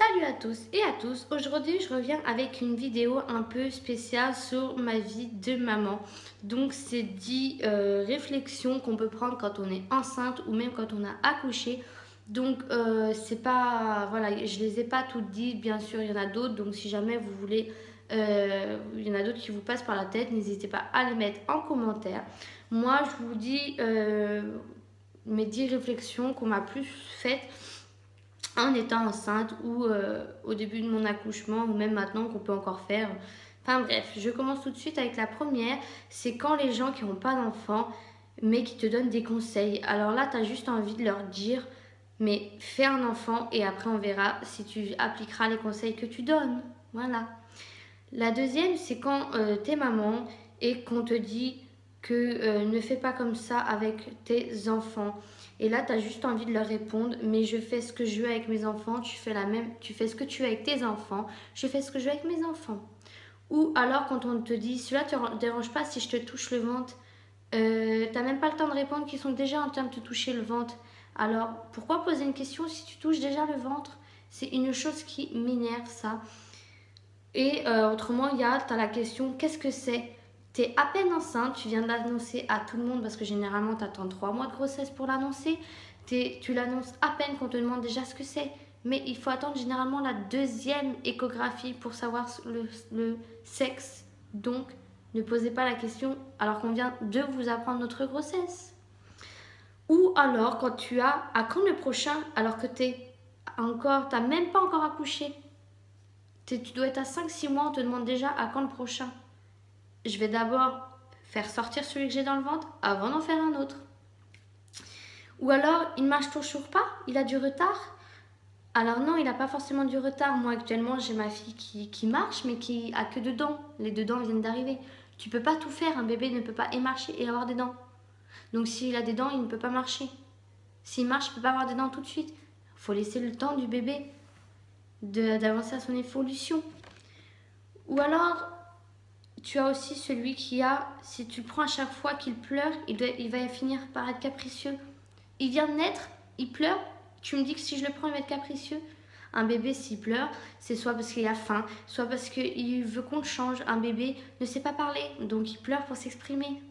Salut à tous et à tous, aujourd'hui je reviens avec une vidéo un peu spéciale sur ma vie de maman. Donc c'est 10 réflexions qu'on peut prendre quand on est enceinte ou même quand on a accouché. Donc c'est pas, voilà, je les ai pas toutes dites, bien sûr il y en a d'autres, donc si jamais vous voulez, il y en a d'autres qui vous passent par la tête, n'hésitez pas à les mettre en commentaire. Moi je vous dis mes 10 réflexions qu'on m'a plus faites en étant enceinte ou au début de mon accouchement ou même maintenant qu'on peut encore faire. Enfin bref, je commence tout de suite avec la première, c'est quand les gens qui n'ont pas d'enfant mais qui te donnent des conseils. Alors là, tu as juste envie de leur dire, mais fais un enfant et après on verra si tu appliqueras les conseils que tu donnes. Voilà. La deuxième, c'est quand t'es maman et qu'on te dit que ne fais pas comme ça avec tes enfants. Et là, tu as juste envie de leur répondre, mais je fais ce que je veux avec mes enfants, tu fais la même, tu fais ce que tu veux avec tes enfants, je fais ce que je veux avec mes enfants. Ou alors quand on te dit, cela te dérange pas si je te touche le ventre, t'as même pas le temps de répondre qu'ils sont déjà en train de te toucher le ventre. Alors pourquoi poser une question si tu touches déjà le ventre? C'est une chose qui m'énerve ça. Et autrement, t'as la question, qu'est-ce que c'est? T'es à peine enceinte, tu viens de l'annoncer à tout le monde parce que généralement t'attends 3 mois de grossesse pour l'annoncer. Tu l'annonces à peine qu'on te demande déjà ce que c'est. Mais il faut attendre généralement la deuxième échographie pour savoir le sexe. Donc, ne posez pas la question alors qu'on vient de vous apprendre notre grossesse. Ou alors quand tu as, à quand le prochain alors que t'as même pas encore accouché. Tu dois être à 5-6 mois, on te demande déjà à quand le prochain. Je vais d'abord faire sortir celui que j'ai dans le ventre avant d'en faire un autre. Ou alors, il ne marche toujours pas, il a du retard. Alors non, il n'a pas forcément du retard. Moi actuellement, j'ai ma fille qui marche, mais qui a que 2 dents. Les 2 dents viennent d'arriver. Tu peux pas tout faire, un bébé ne peut pas et marcher et avoir des dents. Donc s'il a des dents, il ne peut pas marcher. S'il marche, il ne peut pas avoir des dents tout de suite. Il faut laisser le temps du bébé d'avancer à son évolution. Ou alors, tu as aussi celui qui a, si tu le prends à chaque fois qu'il pleure, il va finir par être capricieux. Il vient de naître, il pleure, tu me dis que si je le prends, il va être capricieux. Un bébé, s'il pleure, c'est soit parce qu'il a faim, soit parce qu'il veut qu'on le change. Un bébé ne sait pas parler, donc il pleure pour s'exprimer.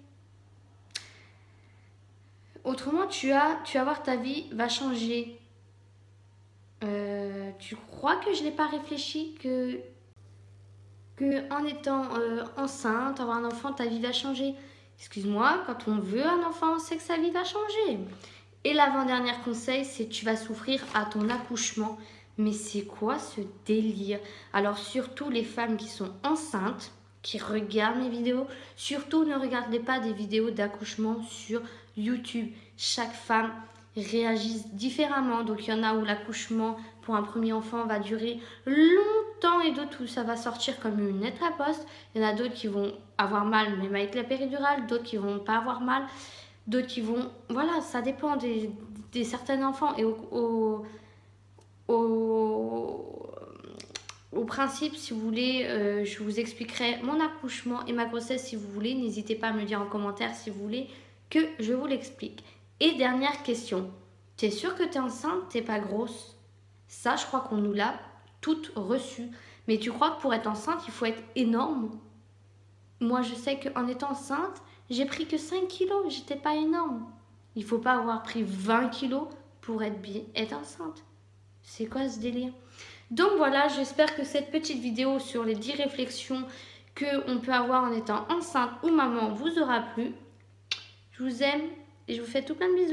Autrement, tu vas voir, ta vie va changer. Tu crois que je n'ai pas réfléchi que en étant enceinte, avoir un enfant, ta vie va changer. Excuse-moi, quand on veut un enfant, on sait que sa vie va changer. Et l'avant-dernier conseil, c'est tu vas souffrir à ton accouchement. Mais c'est quoi ce délire? Alors surtout les femmes qui sont enceintes, qui regardent mes vidéos, surtout ne regardez pas des vidéos d'accouchement sur YouTube. Chaque femme réagit différemment. Donc il y en a où l'accouchement pour un premier enfant va durer longtemps et d'autres où ça va sortir comme une lettre à poste. Il y en a d'autres qui vont avoir mal même avec la péridurale, d'autres qui vont pas avoir mal, d'autres qui vont... Voilà, ça dépend des certains enfants. Et au principe, si vous voulez, je vous expliquerai mon accouchement et ma grossesse si vous voulez. N'hésitez pas à me le dire en commentaire si vous voulez que je vous l'explique. Et dernière question. T'es sûre que t'es enceinte? T'es pas grosse? Ça, je crois qu'on nous l'a toutes reçu. Mais tu crois que pour être enceinte, il faut être énorme? Moi, je sais qu'en étant enceinte, j'ai pris que 5 kilos. J'étais pas énorme. Il faut pas avoir pris 20 kilos pour être enceinte. C'est quoi ce délire? Donc voilà, j'espère que cette petite vidéo sur les 10 réflexions qu'on peut avoir en étant enceinte ou maman vous aura plu. Je vous aime et je vous fais tout plein de bisous.